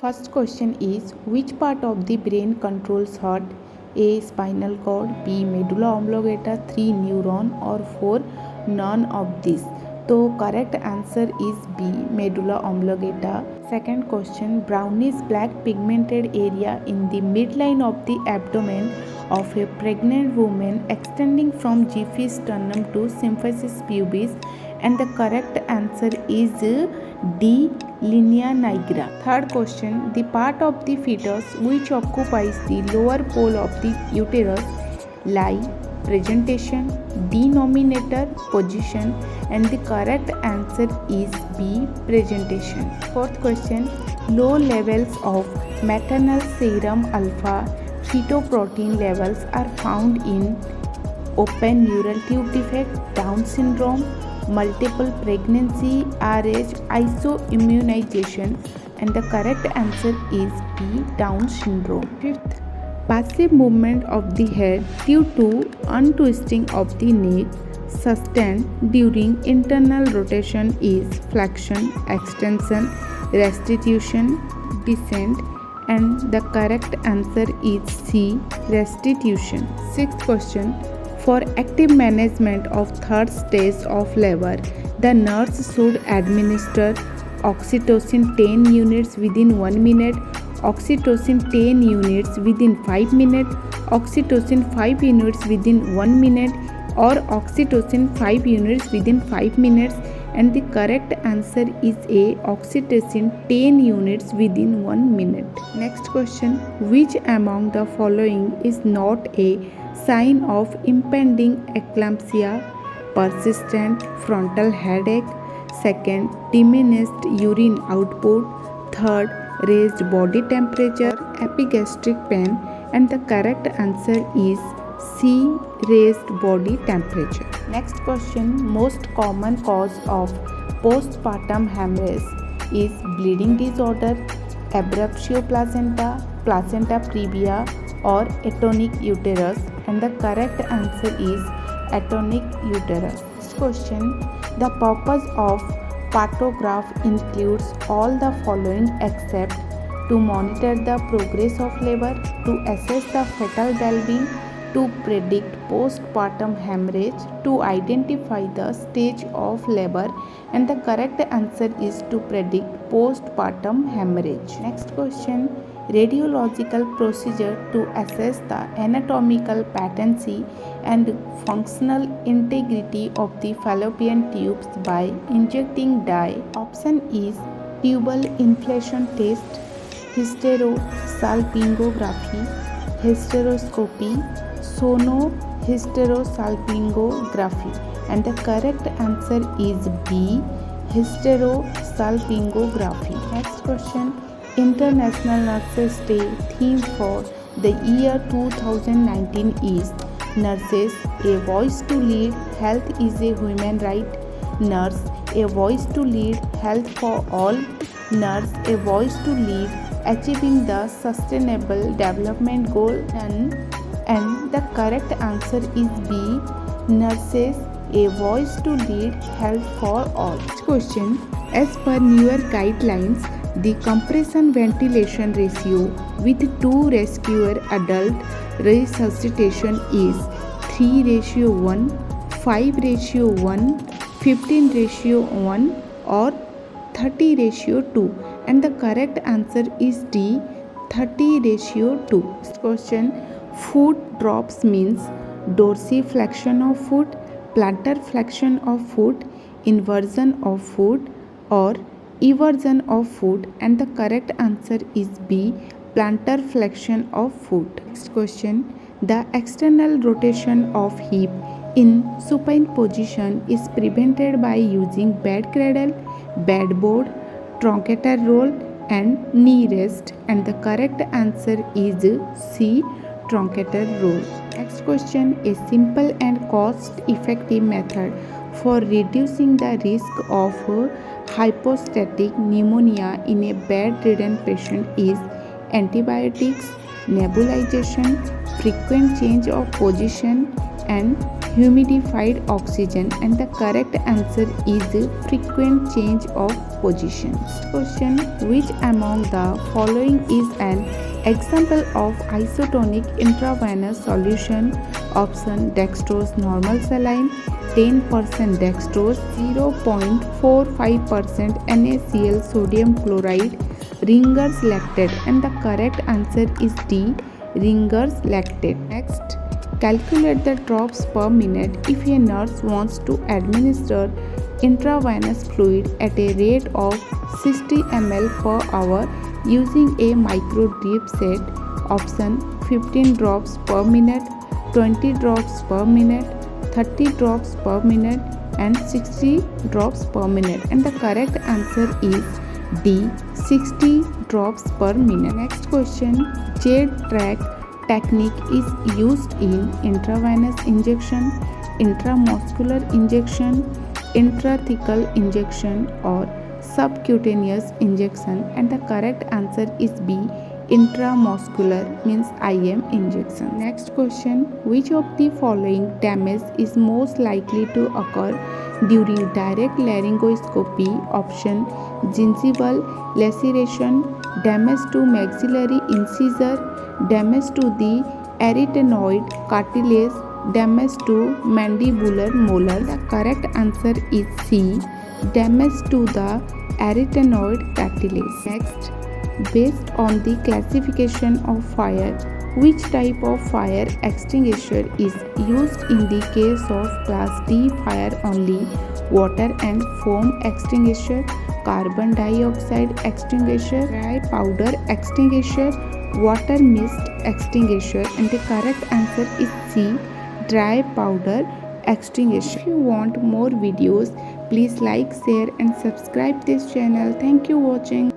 First question is which part of the brain controls heart? A. Spinal cord, B. Medulla oblongata, 3. Neuron or 4. None of these. So correct answer is B. Medulla oblongata. Second question, brownish black pigmented area in the midline of the abdomen of a pregnant woman extending from Xiphis sternum to symphysis pubis, and the correct answer is D. Linea nigra. Third question, the part of the fetus which occupies the lower pole of the uterus lie, presentation, denominator, position, and the correct answer is B. Presentation. Fourth question, low levels of maternal serum alpha fetoprotein levels are found in open neural tube defect, Down syndrome, multiple pregnancy, Rh, isoimmunization, and the correct answer is B. Down syndrome. Fifth, passive movement of the head due to untwisting of the neck sustained during internal rotation is flexion, extension, restitution, descent, and the correct answer is C. Restitution. Sixth question, for active management of third stage of labor, the nurse should administer oxytocin 10 units within 1 minute, oxytocin 10 units within 5 minutes, oxytocin 5 units within 1 minute, or oxytocin 5 units within 5 minutes, and the correct answer is A. Oxytocin 10 units within 1 minute. Next question, which among the following is not a sign of impending eclampsia? Persistent frontal headache, second, diminished urine output, third, raised body temperature, epigastric pain, and the correct answer is C. Raised body temperature. Next question, most common cause of postpartum hemorrhage is bleeding disorder, abruptio placenta, placenta previa, or atonic uterus, and the correct answer is atonic uterus. Next question, the purpose of partograph includes all the following except to monitor the progress of labor, to assess the fetal well-being, to predict postpartum hemorrhage, to identify the stage of labor, and the correct answer is to predict postpartum hemorrhage. Next question, radiological procedure to assess the anatomical patency and functional integrity of the fallopian tubes by injecting dye. Option is tubal inflation test, hysterosalpingography, hysteroscopy, sonohysterosalpingography, and the correct answer is B. Hysterosalpingography. Next question, International Nurses Day theme for the year 2019 is Nurses, a voice to lead, health is a human right. Nurse, a voice to lead, health for all. Nurse, a voice to lead, achieving the sustainable development goal, and the correct answer is B. Nurses, a voice to lead, health for all. Next question, as per newer guidelines, the compression ventilation ratio with 2 rescuer adult resuscitation is 3:1, 5:1, 15:1, or 30:2, and the correct answer is D. 30:2. Next question, foot drops means dorsiflexion of foot, plantar flexion of foot, inversion of foot, or eversion of foot, and the correct answer is B. Plantar flexion of foot. Next question, the external rotation of hip in supine position is prevented by using bed cradle, bed board, truncator roll, and knee rest, and the correct answer is C. Truncator roll. Next question, a simple and cost-effective method for reducing the risk of hypostatic pneumonia in a bedridden patient is antibiotics, nebulization, frequent change of position, and humidified oxygen, and the correct answer is frequent change of position. Next question, which among the following is an example of isotonic intravenous solution? Option dextrose normal saline, 10% dextrose, 0.45% NaCl sodium chloride, Ringer's lactate, and the correct answer is D, Ringer's lactate. Next, calculate the drops per minute if a nurse wants to administer intravenous fluid at a rate of 60 ml per hour using a micro drip set. Option 15 drops per minute, 20 drops per minute, 30 drops per minute, and 60 drops per minute, and the correct answer is D, 60 drops per minute. Next question, J-track technique is used in intravenous injection, intramuscular injection, intrathecal injection, or subcutaneous injection, and the correct answer is B, intramuscular, means IM injection. Next question, which of the following damage is most likely to occur during direct laryngoscopy? Option gingival laceration, damage to maxillary incisor, damage to the arytenoid cartilage, damage to mandibular molar. The correct answer is C, damage to the arytenoid cartilage. Next, based on the classification of fire, which type of fire extinguisher is used in the case of class D fire only? Water and foam extinguisher, carbon dioxide extinguisher, dry powder extinguisher, water mist extinguisher, and the correct answer is C, dry powder extinguisher. If you want more videos, please like, share and subscribe this channel. Thank you for watching.